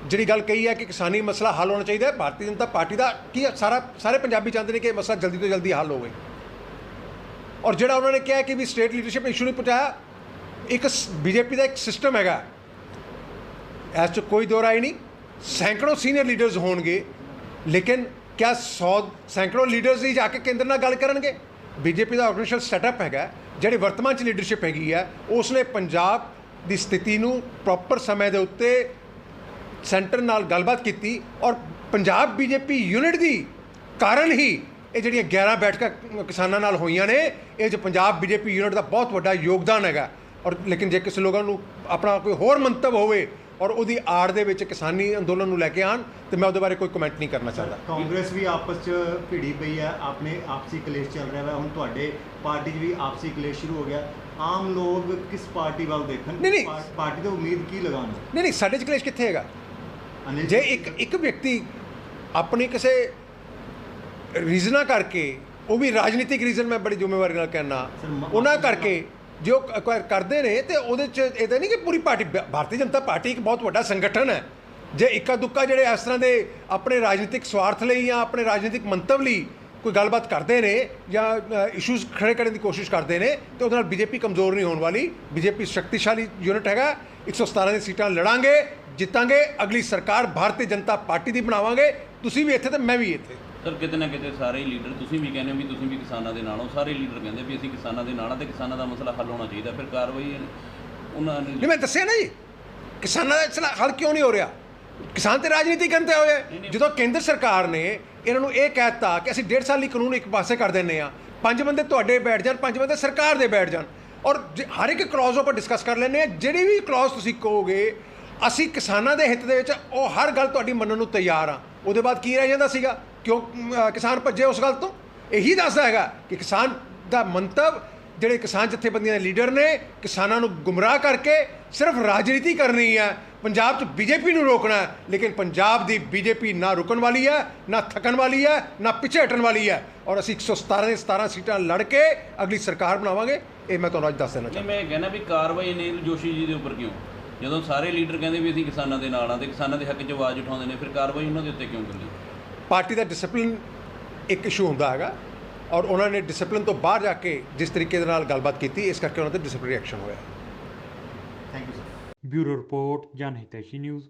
Speaker 7: ਜਿਹੜੀ ਗੱਲ ਕਹੀ ਹੈ ਕਿ ਕਿਸਾਨੀ ਮਸਲਾ ਹੱਲ ਹੋਣਾ ਚਾਹੀਦਾ ਹੈ। ਭਾਰਤੀ ਜਨਤਾ ਪਾਰਟੀ ਦਾ ਕੀ ਸਾਰੇ ਪੰਜਾਬੀ ਚਾਹੁੰਦੇ ਨੇ ਕਿ ਇਹ ਮਸਲਾ ਜਲਦੀ ਤੋਂ ਜਲਦੀ ਹੱਲ ਹੋਵੇ ਔਰ ਜਿਹੜਾ ਉਹਨਾਂ ਨੇ ਕਿਹਾ ਕਿ ਵੀ ਸਟੇਟ ਲੀਡਰਸ਼ਿਪ ਨੇ ਇਸ਼ੂ ਨਹੀਂ ਪਹੁੰਚਾਇਆ, ਇੱਕ BJP ਦਾ ਇੱਕ ਸਿਸਟਮ ਹੈਗਾ, ਇਸ 'ਚ ਕੋਈ ਦੋ ਰਾਏ ਨਹੀਂ। ਸੈਂਕੜੋਂ ਸੀਨੀਅਰ ਲੀਡਰਸ ਹੋਣਗੇ, ਲੇਕਿਨ ਕਿਆ 100 ਸੈਂਕੜੋਂ ਲੀਡਰਸ ਹੀ ਜਾ ਕੇ ਕੇਂਦਰ ਨਾਲ ਗੱਲ ਕਰਨਗੇ? BJP ਦਾ ਆਰਗੇਨਾਈਜੇਸ਼ਨ ਸੈਟਅਪ ਹੈਗਾ, ਜਿਹੜੀ ਵਰਤਮਾਨ 'ਚ ਲੀਡਰਸ਼ਿਪ ਹੈਗੀ ਹੈ, ਉਸ ਨੇ ਪੰਜਾਬ ਦੀ ਸਥਿਤੀ ਨੂੰ ਪ੍ਰੋਪਰ ਸਮੇਂ ਦੇ ਉੱਤੇ ਸੈਂਟਰ ਨਾਲ ਗੱਲਬਾਤ ਕੀਤੀ ਔਰ ਪੰਜਾਬ BJP ਯੂਨਿਟ ਦੀ ਕਾਰਨ ਹੀ ਇਹ ਜਿਹੜੀਆਂ 11 ਬੈਠਕਾਂ ਕਿਸਾਨਾਂ ਨਾਲ ਹੋਈਆਂ ਨੇ, ਇਹ 'ਚ ਪੰਜਾਬ BJP ਯੂਨਿਟ ਦਾ ਬਹੁਤ ਵੱਡਾ ਯੋਗਦਾਨ ਹੈਗਾ। ਔਰ ਲੇਕਿਨ ਜੇ ਕਿਸੇ ਲੋਕਾਂ ਨੂੰ ਆਪਣਾ ਕੋਈ ਹੋਰ ਮੰਤਵ ਹੋਵੇ ਔਰ ਉਹਦੀ ਆੜ ਦੇ ਵਿੱਚ ਕਿਸਾਨੀ ਅੰਦੋਲਨ ਨੂੰ ਲੈ ਕੇ ਆਉਣ ਤੇ ਮੈਂ ਉਹਦੇ ਬਾਰੇ ਕੋਈ ਕਮੈਂਟ ਨਹੀਂ ਕਰਨਾ ਚਾਹੁੰਦਾ।
Speaker 4: ਕਾਂਗਰਸ ਵੀ ਆਪਸ 'ਚ ਭਿੜੀ ਪਈ ਹੈ, ਆਪਣੇ ਆਪਸੀ ਕਲੇਸ਼ ਚੱਲ ਰਿਹਾ ਹੈ। ਹੁਣ ਤੁਹਾਡੇ ਪਾਰਟੀ 'ਚ ਵੀ ਆਪਸੀ ਕਲੇਸ਼ ਸ਼ੁਰੂ ਹੋ ਗਿਆ। ਆਮ ਲੋਕ ਕਿਸ ਪਾਰਟੀ ਵੱਲ ਦੇਖਣ?
Speaker 7: ਨਹੀਂ।
Speaker 4: ਪਾਰਟੀ ਤੋਂ ਉਮੀਦ ਕੀ ਲਗਾਉਣ?
Speaker 7: ਨਹੀਂ, ਸਾਡੇ 'ਚ ਕਲੇਸ਼ ਕਿੱਥੇ ਹੈਗਾ? ਜੇ ਇੱਕ ਵਿਅਕਤੀ ਆਪਣੀ ਕਿਸੇ ਰੀਜ਼ਨਾਂ ਕਰਕੇ, ਉਹ ਵੀ ਰਾਜਨੀਤਿਕ ਰੀਜ਼ਨ, ਮੈਂ ਬੜੀ ਜ਼ਿੰਮੇਵਾਰੀ ਨਾਲ ਕਹਿਣਾ, ਉਹਨਾਂ ਕਰਕੇ ਜੋ ਕਰਦੇ ਨੇ ਤੇ ਉਹਦੇ 'ਚ ਇਹ ਤਾਂ ਨਹੀਂ ਕਿ ਪੂਰੀ ਪਾਰਟੀ, ਭਾਰਤੀ ਜਨਤਾ ਪਾਰਟੀ ਇੱਕ ਬਹੁਤ ਵੱਡਾ ਸੰਗਠਨ ਹੈ। ਜੇ ਇੱਕਾ ਦੁੱਕਾ ਜਿਹੜੇ ਇਸ ਤਰ੍ਹਾਂ ਦੇ ਆਪਣੇ ਰਾਜਨੀਤਿਕ ਸਵਾਰਥ ਲਈ ਜਾਂ ਆਪਣੇ ਰਾਜਨੀਤਿਕ ਮੰਤਵ ਲਈ ਕੋਈ ਗੱਲਬਾਤ ਕਰਦੇ ਨੇ ਜਾਂ ਇਸ਼ੂਜ਼ ਖੜੇ ਕਰਨ ਦੀ ਕੋਸ਼ਿਸ਼ ਕਰਦੇ ਨੇ ਤੇ ਉਹਦੇ ਨਾਲ BJP ਕਮਜ਼ੋਰ ਨਹੀਂ ਹੋਣ ਵਾਲੀ। BJP ਸ਼ਕਤੀਸ਼ਾਲੀ ਯੂਨਿਟ ਹੈਗਾ। 117 ਦੀ ਸੀਟਾਂ ਲੜਾਂਗੇ, ਜਿੱਤਾਂਗੇ, ਅਗਲੀ ਸਰਕਾਰ ਭਾਰਤੀ ਜਨਤਾ ਪਾਰਟੀ ਦੀ ਬਣਾਵਾਂਗੇ। ਤੁਸੀਂ ਵੀ ਇੱਥੇ ਤੇ ਮੈਂ ਵੀ ਇੱਥੇ।
Speaker 8: ਸਰ ਕਿਤੇ ਨਾ ਕਿਤੇ ਸਾਰੇ ਲੀਡਰ, ਤੁਸੀਂ ਵੀ ਕਹਿੰਦੇ ਹੋ ਵੀ ਤੁਸੀਂ ਵੀ ਕਿਸਾਨਾਂ ਦੇ ਨਾਲ ਹੋ, ਸਾਰੇ ਲੀਡਰ ਕਹਿੰਦੇ ਵੀ ਅਸੀਂ ਕਿਸਾਨਾਂ ਦੇ ਨਾਲ ਆ ਤੇ ਕਿਸਾਨਾਂ ਦਾ ਮਸਲਾ ਹੱਲ ਹੋਣਾ ਚਾਹੀਦਾ। ਫਿਰ ਕਾਰਵਾਈ ਉਹਨਾਂ ਨੇ
Speaker 7: ਨਹੀਂ, ਮੈਂ ਦੱਸਿਆ ਨਾ ਜੀ, ਕਿਸਾਨਾਂ ਦਾ ਮਸਲਾ ਹੱਲ ਕਿਉਂ ਨਹੀਂ ਹੋ ਰਿਹਾ? ਕਿਸਾਨ ਤੇ ਰਾਜਨੀਤੀ ਕਰਨ ਤੇ ਹੋਏ। ਜਦੋਂ ਕੇਂਦਰ ਸਰਕਾਰ ਨੇ ਇਹਨਾਂ ਨੂੰ ਇਹ ਕਹਿ ਦਿੱਤਾ ਕਿ ਅਸੀਂ 1.5 ਸਾਲੀ ਕਾਨੂੰਨ ਇੱਕ ਪਾਸੇ ਕਰ ਦਿੰਦੇ ਹਾਂ, 5 ਬੰਦੇ ਤੁਹਾਡੇ ਬੈਠ ਜਾਣ, 5 ਬੰਦੇ ਸਰਕਾਰ ਦੇ ਬੈਠ ਜਾਣ ਔਰ ਹਰ ਇੱਕ ਕਲੌਜ਼ ਉੱਪਰ ਡਿਸਕਸ ਕਰ ਲੈਂਦੇ ਹਾਂ। ਜਿਹੜੀ ਵੀ ਕਲੌਜ਼ ਤੁਸੀਂ ਕਹੋਗੇ ਅਸੀਂ ਕਿਸਾਨਾਂ ਦੇ ਹਿੱਤ ਦੇ ਵਿੱਚ, ਉਹ ਹਰ ਗੱਲ ਤੁਹਾਡੀ ਮੰਨਣ ਨੂੰ ਤਿਆਰ ਹਾਂ। ਉਹਦੇ ਬਾਅਦ ਕੀ ਰਹਿ ਜਾਂਦਾ ਸੀਗਾ? ਕਿਉਂ ਕਿਸਾਨ ਭੱਜੇ ਉਸ ਗੱਲ ਤੋਂ? ਇਹੀ ਦੱਸਦਾ ਹੈਗਾ ਕਿ ਕਿਸਾਨ ਦਾ ਮੰਤਵ, ਜਿਹੜੇ ਕਿਸਾਨ ਜਥੇਬੰਦੀਆਂ ਦੇ ਲੀਡਰ ਨੇ, ਕਿਸਾਨਾਂ ਨੂੰ ਗੁੰਮਰਾਹ ਕਰਕੇ ਸਿਰਫ ਰਾਜਨੀਤੀ ਕਰਨੀ ਹੈ, ਪੰਜਾਬ 'ਚ BJP ਨੂੰ ਰੋਕਣਾ ਹੈ। ਲੇਕਿਨ ਪੰਜਾਬ ਦੀ BJP ਨਾ ਰੁਕਣ ਵਾਲੀ ਹੈ, ਨਾ ਥੱਕਣ ਵਾਲੀ ਹੈ, ਨਾ ਪਿੱਛੇ ਹਟਣ ਵਾਲੀ ਹੈ ਔਰ ਅਸੀਂ 117 ਦੇ 17 ਸੀਟਾਂ ਲੜ ਕੇ ਅਗਲੀ ਸਰਕਾਰ ਬਣਾਵਾਂਗੇ। ਇਹ ਮੈਂ ਤੁਹਾਨੂੰ ਅੱਜ ਦੱਸ ਦੇਣਾ ਚਾਹੁੰਦਾ।
Speaker 8: ਮੈਂ ਕਹਿੰਦਾ ਵੀ ਕਾਰਵਾਈ ਅਨਿਲ ਜੋਸ਼ੀ ਜੀ ਦੇ ਉੱਪਰ ਕਿਉਂ? ਜਦੋਂ ਸਾਰੇ ਲੀਡਰ ਕਹਿੰਦੇ ਵੀ ਅਸੀਂ ਕਿਸਾਨਾਂ ਦੇ ਨਾਲ ਆ ਤੇ ਕਿਸਾਨਾਂ ਦੇ ਹੱਕ 'ਚ ਆਵਾਜ਼ ਉਠਾਉਂਦੇ ਨੇ, ਫਿਰ ਕਾਰਵਾਈ ਉਹਨਾਂ ਦੇ ਉੱਤੇ ਕਿਉਂ ਕਰਨੀ?
Speaker 7: ਪਾਰਟੀ ਦਾ ਡਿਸਪਲਿਨ ਇੱਕ ਇਸ਼ੂ ਹੁੰਦਾ ਹੈਗਾ ਔਰ ਉਹਨਾਂ ਨੇ ਡਿਸਪਲਿਨ ਤੋਂ ਬਾਹਰ ਜਾ ਕੇ ਜਿਸ ਤਰੀਕੇ ਦੇ ਨਾਲ ਗੱਲਬਾਤ ਕੀਤੀ, ਇਸ ਕਰਕੇ ਉਹਨਾਂ ਤੇ ਡਿਸਪਲਿਨਰੀ ਐਕਸ਼ਨ ਹੋਇਆ।
Speaker 4: Thank you sir.
Speaker 1: Bureau report, ਜਨ ਹਿਤੈਸ਼ੀ ਨਿਊਜ਼।